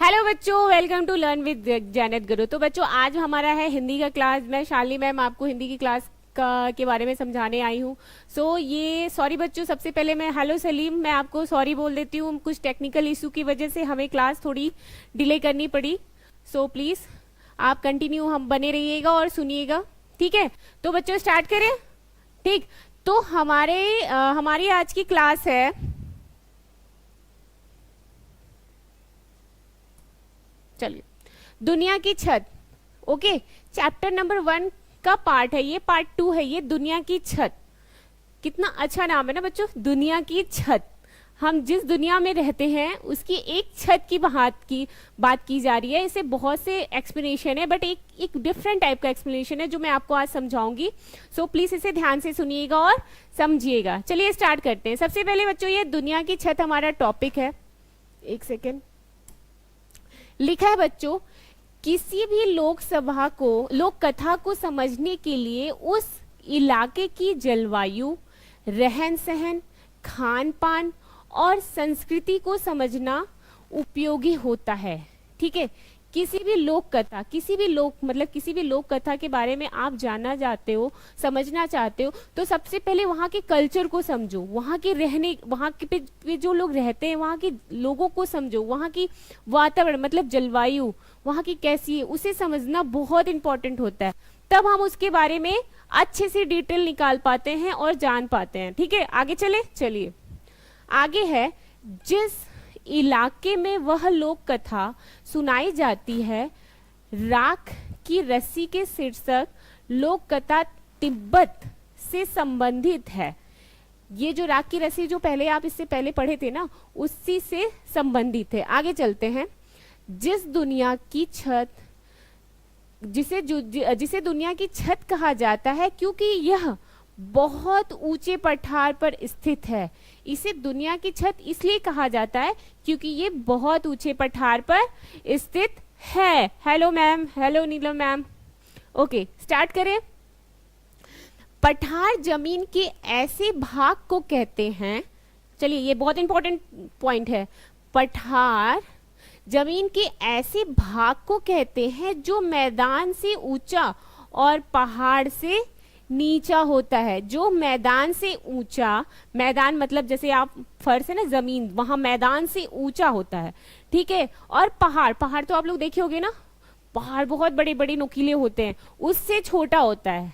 Hello बच्चों, welcome to learn with जैनेत गुरु। तो बच्चों, आज हमारा है हिंदी का क्लास। मैं शालिनी मैम आपको हिंदी की क्लास के बारे में समझाने आई हूँ। ये सॉरी बच्चों, सबसे पहले मैं हेलो सलीम, मैं आपको सॉरी बोल देती हूँ। कुछ टेक्निकल इशू की वजह से हमें क्लास थोड़ी डिले करनी पड़ी। प्लीज आप कंटिन्यू हम बने रहिएगा और सुनिएगा, ठीक है। तो बच्चों स्टार्ट करें, ठीक। तो हमारी आज की क्लास है चलिए दुनिया की छत। ओके, चैप्टर नंबर 1 का पार्ट है ये, पार्ट 2 है ये, दुनिया की छत। कितना अच्छा नाम है ना बच्चों, दुनिया की छत। हम जिस दुनिया में रहते हैं उसकी एक छत की बात की जा रही है। इसे बहुत से एक्सप्लेनेशन है, बट एक डिफरेंट टाइप का एक्सप्लेनेशन है जो मैं आपको आज समझाऊंगी। प्लीज इसे ध्यान से सुनिएगा और समझिएगा। चलिए स्टार्ट करते हैं। सबसे पहले बच्चों, ये दुनिया की छत हमारा टॉपिक है। एक सेकेंड, लिखा है बच्चों, किसी भी लोक कथा को समझने के लिए उस इलाके की जलवायु, रहन सहन, खान पान और संस्कृति को समझना उपयोगी होता है। ठीक है, किसी भी लोक कथा के बारे में आप जानना चाहते हो, समझना चाहते हो, तो सबसे पहले वहाँ के कल्चर को समझो, वहाँ पे जो लोग रहते हैं वहाँ के लोगों को समझो, वहाँ की वातावरण मतलब जलवायु वहाँ की कैसी है उसे समझना बहुत इंपॉर्टेंट होता है। तब हम उसके बारे में अच्छे से डिटेल निकाल पाते हैं और जान पाते हैं। ठीक है, आगे चलिए आगे है, जिस इलाके में वह लोक कथा सुनाई जाती है, राख की रस्सी के शीर्षक लोक कथा तिब्बत से संबंधित है। ये जो राख की रस्सी जो पहले आप इससे पहले पढ़े थे ना, उसी से संबंधित है। आगे चलते हैं। जिसे दुनिया की छत कहा जाता है क्योंकि यह बहुत ऊंचे पठार पर स्थित है। इसे दुनिया की छत इसलिए कहा जाता है क्योंकि ये बहुत ऊंचे पठार पर स्थित है। हेलो मैम, हेलो नीलम मैम। ओके, स्टार्ट करें। पठार जमीन के ऐसे भाग को कहते हैं, चलिए ये बहुत इंपॉर्टेंट पॉइंट है। पठार जमीन के ऐसे भाग को कहते हैं जो मैदान से ऊंचा और पहाड़ से नीचा होता है। जो मैदान से ऊंचा, मैदान मतलब जैसे आप फर्श है ना जमीन, वहां मैदान से ऊंचा होता है। ठीक है, और पहाड़ तो आप लोग देखे होंगे ना, पहाड़ बहुत बड़े बड़े नुकीले होते हैं, उससे छोटा होता है।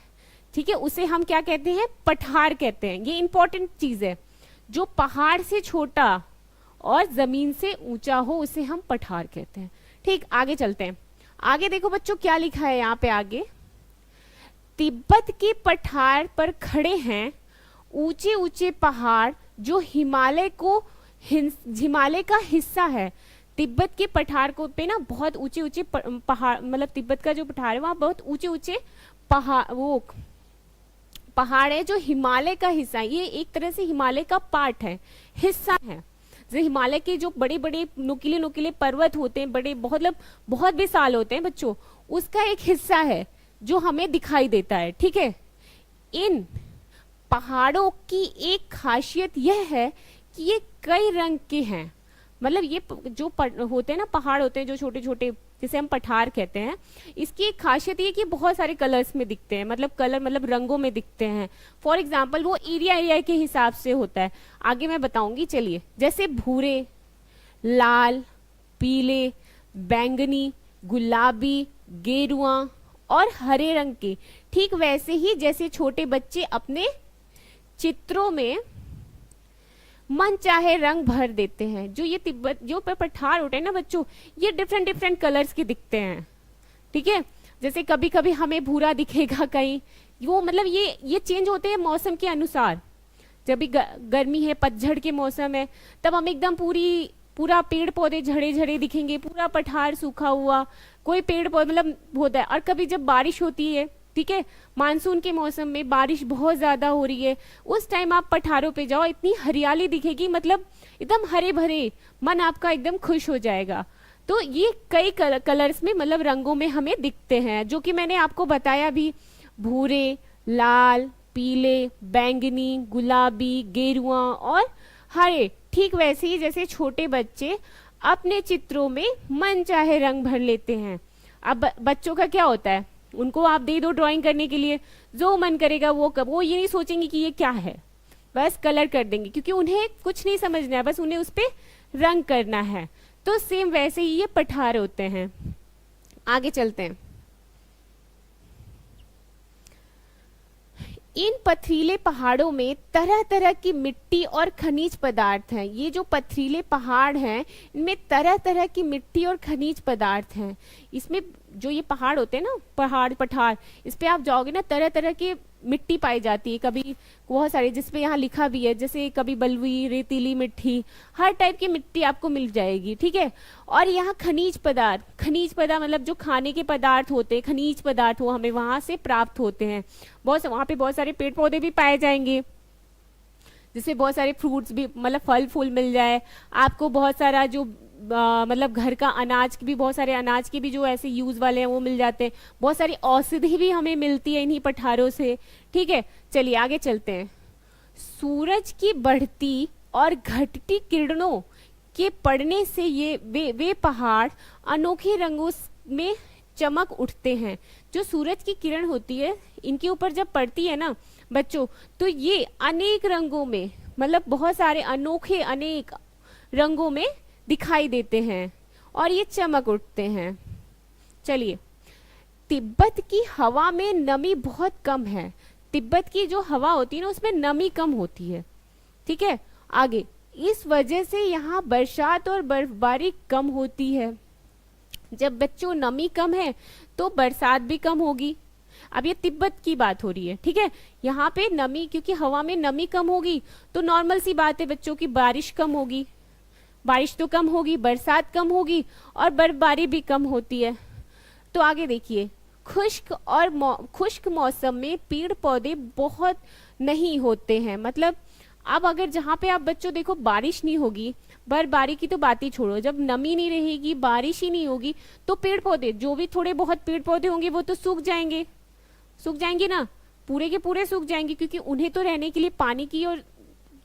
ठीक है, उसे हम क्या कहते हैं, पठार कहते हैं। ये इंपॉर्टेंट चीज है, जो पहाड़ से छोटा और जमीन से ऊंचा हो उसे हम पठार कहते हैं। ठीक, आगे चलते हैं। आगे देखो बच्चों क्या लिखा है यहाँ पे आगे, तिब्बत के पठार पर खड़े हैं ऊंचे ऊंचे पहाड़ जो हिमालय का हिस्सा है। तिब्बत के पठार को पे ना बहुत ऊंचे ऊंचे पहाड़, मतलब तिब्बत का जो पठार है वहां बहुत ऊंचे ऊंचे पहाड़ है जो हिमालय का हिस्सा है। ये एक तरह से हिमालय का पार्ट है, हिस्सा है। जो हिमालय के जो बड़े बड़े नुकीले नुकीले पर्वत होते हैं, बड़े बहुत विशाल होते हैं बच्चों, उसका एक हिस्सा है जो हमें दिखाई देता है। ठीक है, इन पहाड़ों की एक खासियत यह है कि ये कई रंग के हैं। मतलब ये जो होते हैं ना, पहाड़ होते हैं जो छोटे छोटे, जिसे हम पठार कहते हैं, इसकी एक खासियत ये कि बहुत सारे कलर्स में दिखते हैं, मतलब रंगों में दिखते हैं। फॉर एग्जाम्पल वो एरिया के हिसाब से होता है, आगे मैं बताऊंगी। चलिए, जैसे भूरे, लाल, पीले, बैंगनी, गुलाबी, गेरुआ और हरे रंग के। ठीक वैसे ही जैसे छोटे बच्चे अपने चित्रों में मन चाहे रंग भर देते हैं, जो ये तिब्बत जो पठार होते हैं ना बच्चों, ये डिफरेंट कलर्स के दिखते हैं। ठीक है, जैसे कभी कभी हमें भूरा दिखेगा कहीं, वो मतलब ये चेंज होते हैं मौसम के अनुसार। जब भी गर्मी है, पतझड़ के मौसम है, तब हम एकदम पूरा पेड़ पौधे झड़े झड़े दिखेंगे, पूरा पठार सूखा हुआ, कोई पेड़ पौधे मतलब होता है। और कभी जब बारिश होती है, ठीक है, मानसून के मौसम में बारिश बहुत ज्यादा हो रही है, उस टाइम आप पठारों पे जाओ, इतनी हरियाली दिखेगी, मतलब एकदम हरे भरे, मन आपका एकदम खुश हो जाएगा। तो ये कई कलर्स में, मतलब रंगों में हमें दिखते हैं, जो कि मैंने आपको बताया भी, भूरे, लाल, पीले, बैंगनी, गुलाबी, गेरुआ और हरे। ठीक वैसे ही जैसे छोटे बच्चे अपने चित्रों में मन चाहे रंग भर लेते हैं। अब बच्चों का क्या होता है, उनको आप दे दो ड्राइंग करने के लिए, जो मन करेगा वो ये नहीं सोचेंगे कि ये क्या है, बस कलर कर देंगे, क्योंकि उन्हें कुछ नहीं समझना है, बस उन्हें उस पे रंग करना है। तो सेम वैसे ही ये पठार होते हैं। आगे चलते हैं। इन पथरीले पहाड़ों में तरह तरह की मिट्टी और खनिज पदार्थ हैं। ये जो पथरीले पहाड़ हैं, इनमें तरह तरह की मिट्टी और खनिज पदार्थ हैं। इसमें जो ये पहाड़ होते हैं ना, पहाड़ पठार, इस पे आप जाओगे ना, तरह तरह की मिट्टी पाई जाती है। कभी बहुत सारी, जिसपे यहाँ लिखा भी है, जैसे कभी बलुई, रेतीली मिट्टी, हर टाइप की मिट्टी आपको मिल जाएगी, ठीक है। और यहाँ खनिज पदार्थ मतलब जो खाने के पदार्थ होते हैं, खनिज पदार्थ, वो हमें वहां से प्राप्त होते हैं। वहाँ पे बहुत सारे पेड़ पौधे भी पाए जाएंगे, जिससे बहुत सारे फ्रूट्स भी, मतलब फल फूल मिल जाए आपको। बहुत सारा जो मतलब घर का अनाज की भी, बहुत सारे अनाज के भी जो ऐसे यूज वाले हैं वो मिल जाते हैं। बहुत सारी औषधि भी हमें मिलती है इन्हीं पठारों से, ठीक है। चलिए आगे चलते हैं। सूरज की बढ़ती और घटती किरणों के पड़ने से ये वे पहाड़ अनोखे रंगों में चमक उठते हैं। जो सूरज की किरण होती है, इनके ऊपर जब पड़ती है ना बच्चों, तो ये अनेक रंगों में, मतलब बहुत सारे अनोखे अनेक रंगों में दिखाई देते हैं और ये चमक उठते हैं। चलिए, तिब्बत की हवा में नमी बहुत कम है। तिब्बत की जो हवा होती है ना, उसमें नमी कम होती है, ठीक है। आगे, इस वजह से यहाँ बरसात और बर्फबारी कम होती है। जब बच्चों नमी कम है तो बरसात भी कम होगी। अब ये तिब्बत की बात हो रही है, ठीक है। यहाँ पे नमी, क्योंकि हवा में नमी कम होगी तो नॉर्मल सी बात है बच्चों की, बारिश कम होगी, बारिश तो कम होगी, बरसात कम होगी और बर्फबारी भी कम होती है। तो आगे देखिए, खुश्क मौसम में पेड़ पौधे बहुत नहीं होते हैं। मतलब अब अगर जहाँ पे आप बच्चों देखो बारिश नहीं होगी, बर्फबारी की तो बात ही छोड़ो, जब नमी नहीं रहेगी, बारिश ही नहीं होगी, तो पेड़ पौधे, जो भी थोड़े बहुत पेड़ पौधे होंगे वो तो सूख जाएंगे ना, पूरे के पूरे सूख जाएंगे, क्योंकि उन्हें तो रहने के लिए पानी की और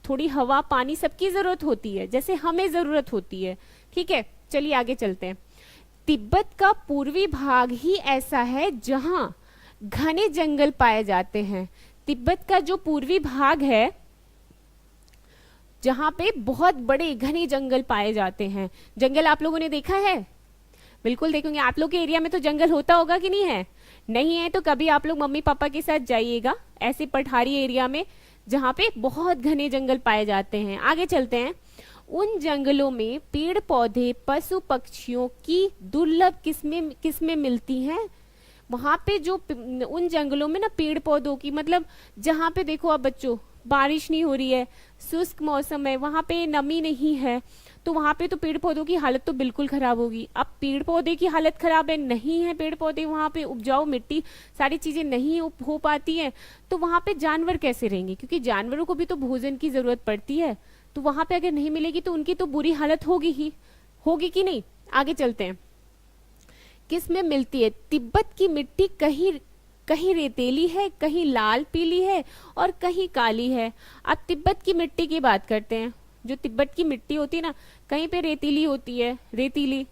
थोड़ी हवा, पानी सबकी जरूरत होती है, जैसे हमें जरूरत होती है, ठीक है। चलिए आगे चलते हैं। तिब्बत का पूर्वी भाग ही ऐसा है जहां घने जंगल पाए जाते हैं। तिब्बत का जो पूर्वी भाग है, जहां पे बहुत बड़े घने जंगल पाए जाते हैं। जंगल आप लोगों ने देखा है? बिल्कुल देखेंगे। आप लोग के एरिया में तो जंगल होता होगा कि नहीं है? नहीं है तो कभी आप लोग मम्मी पापा के साथ जाइएगा ऐसे पठारी एरिया में, जहाँ पे बहुत घने जंगल पाए जाते हैं। आगे चलते हैं। उन जंगलों में पेड़ पौधे, पशु पक्षियों की दुर्लभ किस्में मिलती हैं। वहां पे जो उन जंगलों में ना पेड़ पौधों की, मतलब जहाँ पे देखो आप बच्चों बारिश नहीं हो रही है, शुष्क मौसम है, वहां पे नमी नहीं है, तो वहां पे तो पेड़ पौधों की हालत तो बिल्कुल खराब होगी। अब पेड़ पौधे की हालत खराब है, नहीं है पेड़ पौधे, वहां पे उपजाऊ मिट्टी, सारी चीजें नहीं हो पाती है, तो वहां पे जानवर कैसे रहेंगे? क्योंकि जानवरों को भी तो भोजन की जरूरत पड़ती है, तो वहां पे अगर नहीं मिलेगी तो उनकी तो बुरी हालत होगी कि नहीं। आगे चलते हैं। किस में मिलती है? तिब्बत की मिट्टी कहीं रेतीली है, कहीं लाल पीली है और कहीं काली है। अब तिब्बत की मिट्टी की बात करते हैं। जो तिब्बत की मिट्टी होती है ना, कहीं पे रेतीली होती है, रेतीली,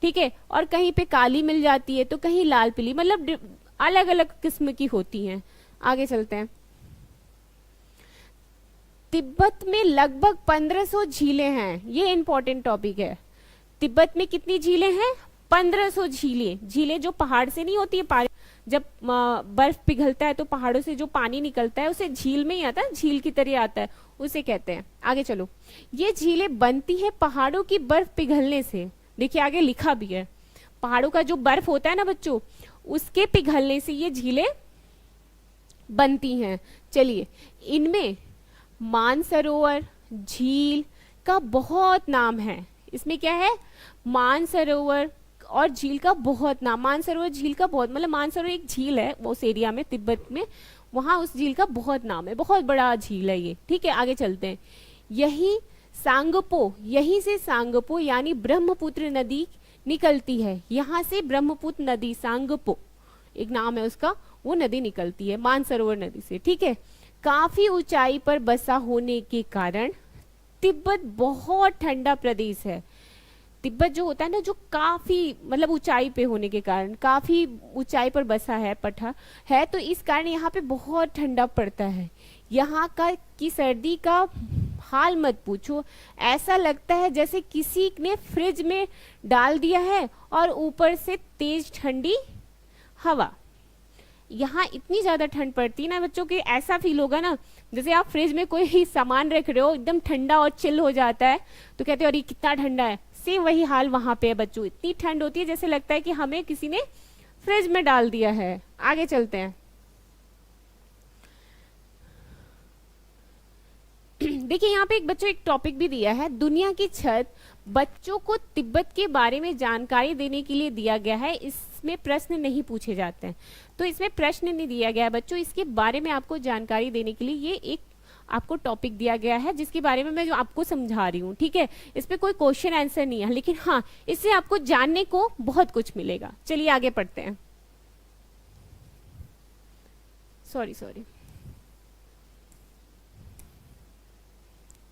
ठीक है, और कहीं पे काली मिल जाती है, तो कहीं लाल पीली, मतलब अलग अलग किस्म की होती हैं। आगे चलते हैं। तिब्बत में लगभग 1500 झीलें हैं। ये इंपॉर्टेंट टॉपिक है। तिब्बत में कितनी झीलें हैं? 1500 झीलें जो पहाड़ से नहीं होती है, जब बर्फ पिघलता है तो पहाड़ों से जो पानी निकलता है उसे झील में ही आता है, झील की तरह आता है, उसे कहते हैं। आगे चलो। ये झीलें बनती है पहाड़ों की बर्फ पिघलने से। देखिए आगे लिखा भी है, पहाड़ों का जो बर्फ होता है ना बच्चों, उसके पिघलने से ये झीलें बनती हैं। चलिए, इनमें मानसरोवर झील का बहुत नाम है। इसमें क्या है? मानसरोवर और झील का बहुत नाम। मानसरोवर झील का बहुत, मतलब मानसरोवर एक झील है उस एरिया में, तिब्बत में, वहां उस झील का बहुत नाम है, बहुत बड़ा झील है ये, ठीक है। आगे चलते हैं। यही से सांगपो यानी ब्रह्मपुत्र नदी निकलती है। यहाँ से ब्रह्मपुत्र नदी, सांगपो एक नाम है उसका, वो नदी निकलती है मानसरोवर नदी से, ठीक है। काफी ऊंचाई पर बसा होने के कारण तिब्बत बहुत ठंडा प्रदेश है। तिब्बत जो होता है ना, जो काफी मतलब ऊंचाई पे होने के कारण, काफी ऊंचाई पर बसा है पठार है, तो इस कारण यहाँ पे बहुत ठंडा पड़ता है। यहाँ का की सर्दी का हाल मत पूछो, ऐसा लगता है जैसे किसी ने फ्रिज में डाल दिया है और ऊपर से तेज ठंडी हवा। यहाँ इतनी ज्यादा ठंड पड़ती है ना बच्चों कि ऐसा फील होगा ना जैसे आप फ्रिज में कोई सामान रख रहे हो, एकदम ठंडा और चिल हो जाता है, तो कहते हो अरे कितना ठंडा है। सेम वही हाल वहां पे है बच्चों, इतनी ठंड होती है जैसे लगता है कि हमें किसी ने फ्रिज में डाल दिया है। आगे चलते हैं। देखिए यहाँ पे एक बच्चों एक टॉपिक भी दिया है, दुनिया की छत बच्चों को तिब्बत के बारे में जानकारी देने के लिए दिया गया है। इसमें प्रश्न नहीं पूछे जाते हैं, तो इसमें प्रश्न नहीं दिया गया है बच्चों, इसके बारे में आपको जानकारी देने के लिए ये एक आपको टॉपिक दिया गया है जिसके बारे में मैं जो आपको समझा रही हूँ, ठीक है। इस पे कोई क्वेश्चन आंसर नहीं है, लेकिन हाँ इससे आपको जानने को बहुत कुछ मिलेगा। चलिए आगे पढ़ते हैं। Sorry sorry,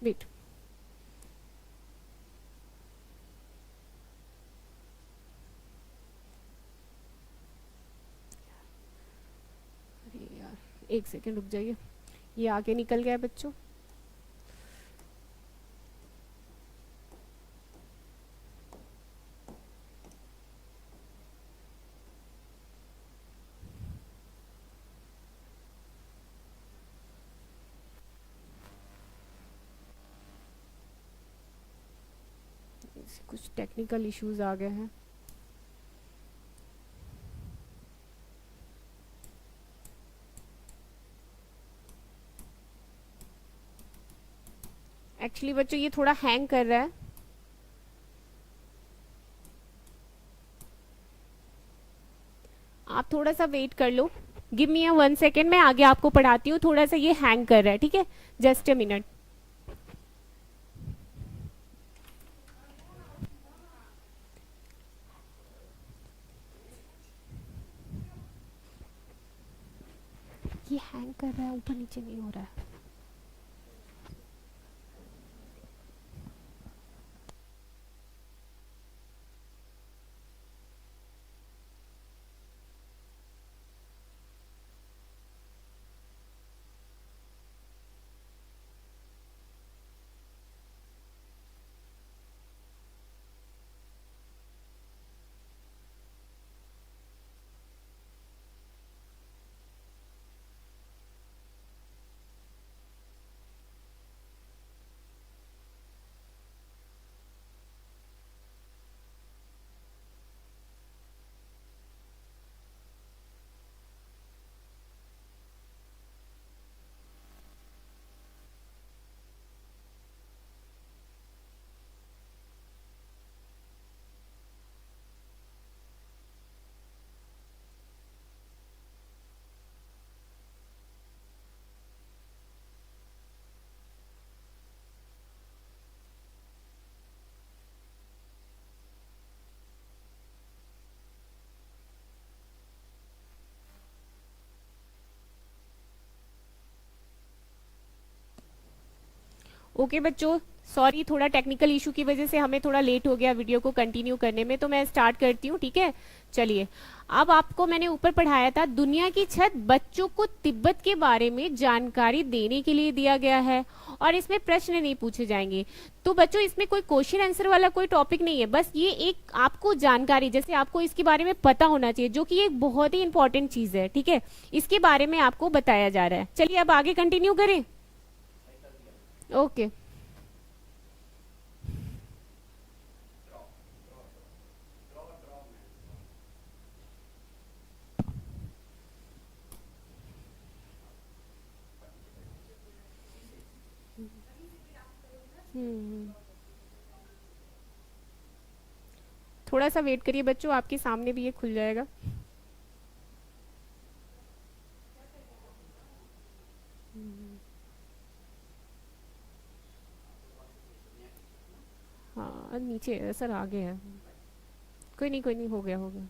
wait. अरे यार एक सेकेंड रुक जाइए, ये आगे निकल गया बच्चों। कुछ टेक्निकल इश्यूज आ गए हैं। एक्चुअली बच्चों ये थोड़ा हैंग कर रहा है, आप थोड़ा सा वेट कर लो। गिव मी 1 सेकेंड, मैं आगे आपको पढ़ाती हूँ। थोड़ा सा ये हैंग कर रहा है, ठीक है, जस्ट अ मिनट। ये हैंग कर रहा है, ऊपर नीचे नहीं हो रहा है। ओके बच्चों, सॉरी थोड़ा टेक्निकल इशू की वजह से हमें थोड़ा लेट हो गया वीडियो को कंटिन्यू करने में, तो मैं स्टार्ट करती हूँ, ठीक है। चलिए, अब आपको मैंने ऊपर पढ़ाया था दुनिया की छत बच्चों को तिब्बत के बारे में जानकारी देने के लिए दिया गया है और इसमें प्रश्न नहीं पूछे जाएंगे। तो बच्चों इसमें कोई क्वेश्चन आंसर वाला कोई टॉपिक नहीं है, बस ये एक आपको जानकारी, जैसे आपको इसके बारे में पता होना चाहिए, जो कि एक बहुत ही इंपॉर्टेंट चीज है, ठीक है। इसके बारे में आपको बताया जा रहा है। चलिए अब आगे कंटिन्यू करें। ओके थोड़ा सा वेट करिए बच्चों, आपके सामने भी ये खुल जाएगा। हाँ नीचे है सर, आगे है। कोई नहीं, हो गया हो गया।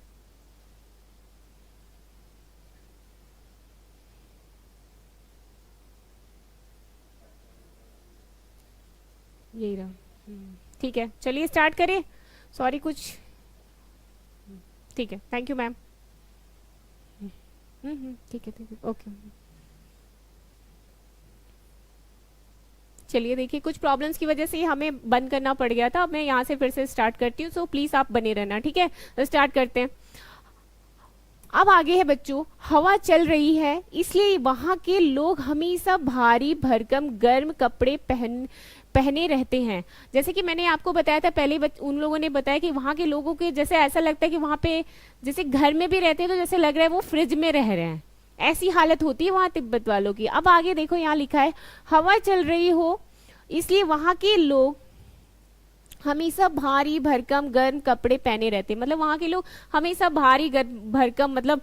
यही रहा। ठीक है, चलिए स्टार्ट करें। सॉरी कुछ, ठीक है, थैंक यू मैम। ठीक है ओके। चलिए देखिए, कुछ प्रॉब्लम्स की वजह से हमें बंद करना पड़ गया था। अब मैं यहाँ से फिर से स्टार्ट करती हूँ, सो प्लीज आप बने रहना, ठीक है। तो स्टार्ट करते हैं। अब आगे है बच्चों, हवा चल रही है इसलिए वहां के लोग हमेशा भारी भरकम गर्म कपड़े पहने रहते हैं। जैसे कि मैंने आपको बताया था पहले, उन लोगों ने बताया कि वहां के लोगों के जैसे ऐसा लगता है कि वहां पे जैसे घर में भी रहते हैं तो जैसे लग रहा है वो फ्रिज में रह रहे हैं, ऐसी हालत होती है वहां तिब्बत वालों की। अब आगे देखो, यहाँ लिखा है हवा चल रही हो इसलिए वहां के लोग हमेशा भारी भरकम गर्म कपड़े पहने रहते हैं। मतलब वहां के लोग हमेशा भारी भरकम, मतलब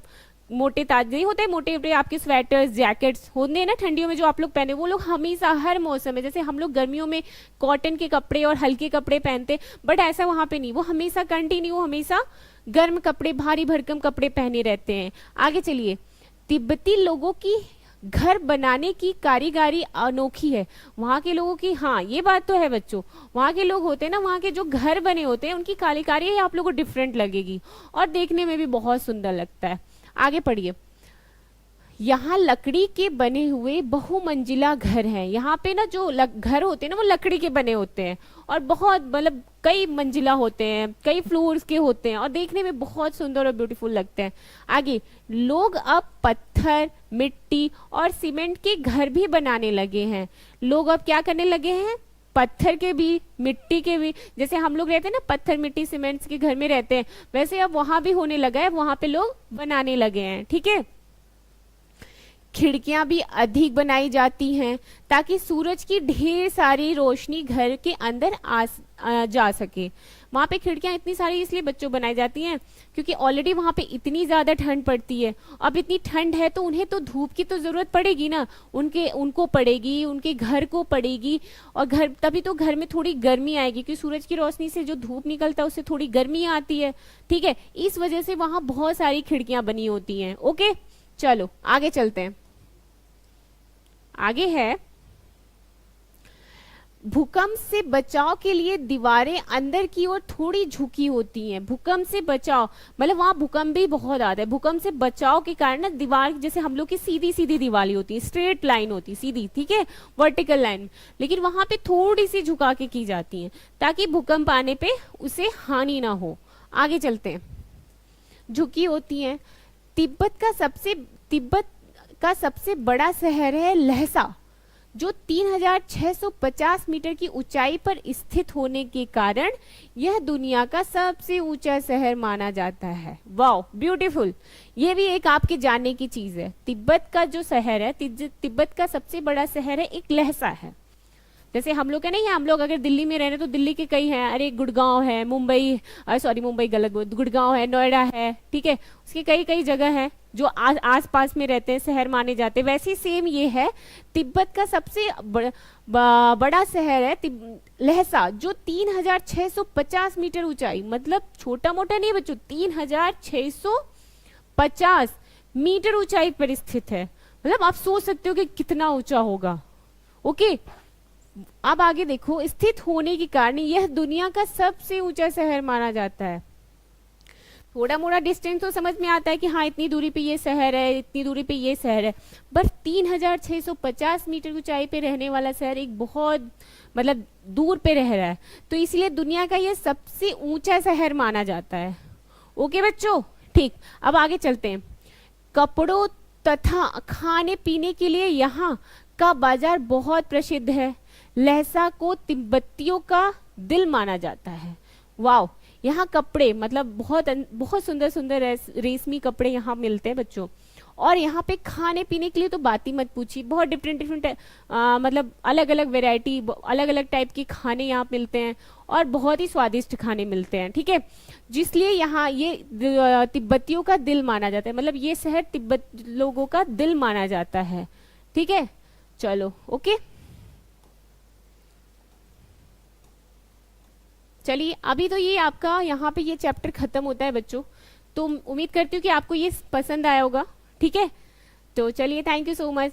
मोटे ताजे नहीं होते, मोटे मोटे आपके स्वेटर्स जैकेट्स होते हैं ना ठंडियों में जो आप लोग पहने, वो लोग हमेशा हर मौसम में, जैसे हम लोग गर्मियों में कॉटन के कपड़े और हल्के कपड़े पहनते, बट ऐसा वहां पे नहीं, वो हमेशा कंटिन्यू हमेशा गर्म कपड़े भारी भरकम कपड़े पहने रहते हैं। आगे चलिए, तिब्बती लोगों की घर बनाने की कारीगरी अनोखी है। वहां के लोगों की, हाँ ये बात तो है बच्चों, वहां के लोग होते हैं ना, वहां के जो घर बने होते हैं उनकी कारीगरी आप लोगों को डिफरेंट लगेगी और देखने में भी बहुत सुंदर लगता है। आगे पढ़िए, यहाँ लकड़ी के बने हुए बहुमंजिला घर हैं। यहाँ पे ना जो घर होते हैं ना वो लकड़ी के बने होते हैं और बहुत मतलब कई मंजिला होते हैं, कई फ्लोर्स के होते हैं और देखने में बहुत सुंदर और ब्यूटीफुल लगते हैं। आगे, लोग अब पत्थर मिट्टी और सीमेंट के घर भी बनाने लगे हैं। लोग अब क्या करने लगे हैं, पत्थर के भी मिट्टी के भी, जैसे हम लोग रहते हैं ना पत्थर मिट्टी सीमेंट के घर में रहते हैं, वैसे अब वहां भी होने लगा है, वहां पे लोग बनाने लगे हैं, ठीक है। खिड़कियां भी अधिक बनाई जाती हैं ताकि सूरज की ढेर सारी रोशनी घर के अंदर जा सके। वहां पे खिड़कियां इतनी सारी इसलिए बच्चों बनाई जाती हैं क्योंकि ऑलरेडी वहां पे इतनी ज्यादा ठंड पड़ती है। अब इतनी ठंड है तो उन्हें तो धूप की तो जरूरत पड़ेगी ना, उनको पड़ेगी, उनके घर को पड़ेगी, और घर तभी तो घर में थोड़ी गर्मी आएगी क्योंकि सूरज की रोशनी से जो धूप निकलता है उससे थोड़ी गर्मी आती है, ठीक है। इस वजह से वहां बहुत सारी खिड़कियां बनी होती हैं। ओके चलो आगे चलते हैं। आगे है, भूकंप से बचाव के लिए दीवारें अंदर की ओर थोड़ी झुकी होती हैं। भूकंप से बचाव मतलब वहां भूकंप भी बहुत आता है, भूकंप से बचाव के कारण ना दीवार, जैसे हम लोग की सीधी सीधी दीवारें होती है, स्ट्रेट लाइन होती है सीधी, ठीक है, वर्टिकल लाइन, लेकिन वहां पे थोड़ी सी झुका के की जाती है ताकि भूकंप आने पे उसे हानि ना हो। आगे चलते हैं, झुकी होती है। तिब्बत का सबसे बड़ा शहर है लहसा, जो 3650 मीटर की ऊंचाई पर स्थित होने के कारण यह दुनिया का सबसे ऊंचा शहर माना जाता है। वाओ ब्यूटीफुल, ये भी एक आपके जानने की चीज है। तिब्बत का जो शहर है, तिब्बत का सबसे बड़ा शहर है एक लहसा है। जैसे हम लोग है नहीं है, हम लोग अगर दिल्ली में रह रहे तो दिल्ली के कई हैं, अरे गुड़गांव है, मुंबई, सॉरी मुंबई गलत बोल, गुड़गांव है, नोएडा है, ठीक है, उसके कई कई जगह है जो आस पास में रहते हैं, शहर माने जाते हैं। वैसे सेम ये है, तिब्बत का सबसे बड़ा शहर है लहसा, जो 3650 मीटर ऊंचाई, मतलब छोटा मोटा नहीं बच्चों, 3650 मीटर ऊंचाई पर स्थित है। मतलब आप सोच सकते हो कि कितना ऊंचा होगा। ओके अब आगे देखो, स्थित होने के कारण यह दुनिया का सबसे ऊंचा शहर माना जाता है। थोड़ा मोड़ा डिस्टेंस तो समझ में आता है कि हाँ इतनी दूरी पे ये शहर है, इतनी दूरी पे ये शहर है, पर 3650 मीटर ऊंचाई पे रहने वाला शहर एक बहुत मतलब दूर पे रह रहा है, तो इसलिए दुनिया का ये सबसे ऊंचा शहर माना जाता है। ओके बच्चों ठीक, अब आगे चलते हैं। कपड़ों तथा खाने पीने के लिए यहाँ का बाजार बहुत प्रसिद्ध है। लहसा को तिब्बतियों का दिल माना जाता है। वाओ, यहाँ कपड़े मतलब बहुत सुंदर सुंदर रेशमी कपड़े यहाँ मिलते हैं बच्चों, और यहाँ पे खाने पीने के लिए तो बात ही मत पूछिए, बहुत डिफरेंट मतलब अलग अलग वेराइटी, अलग अलग टाइप के खाने यहाँ मिलते हैं और बहुत ही स्वादिष्ट खाने मिलते हैं, ठीक है, जिसलिए यहाँ ये तिब्बतियों का दिल माना जाता है। मतलब ये शहर तिब्बत लोगों का दिल माना जाता है, ठीक है। चलो ओके, चलिए अभी तो ये आपका यहाँ पे ये चैप्टर खत्म होता है बच्चों, तो उम्मीद करती हूँ कि आपको ये पसंद आया होगा, ठीक है। तो चलिए, थैंक यू सो मच।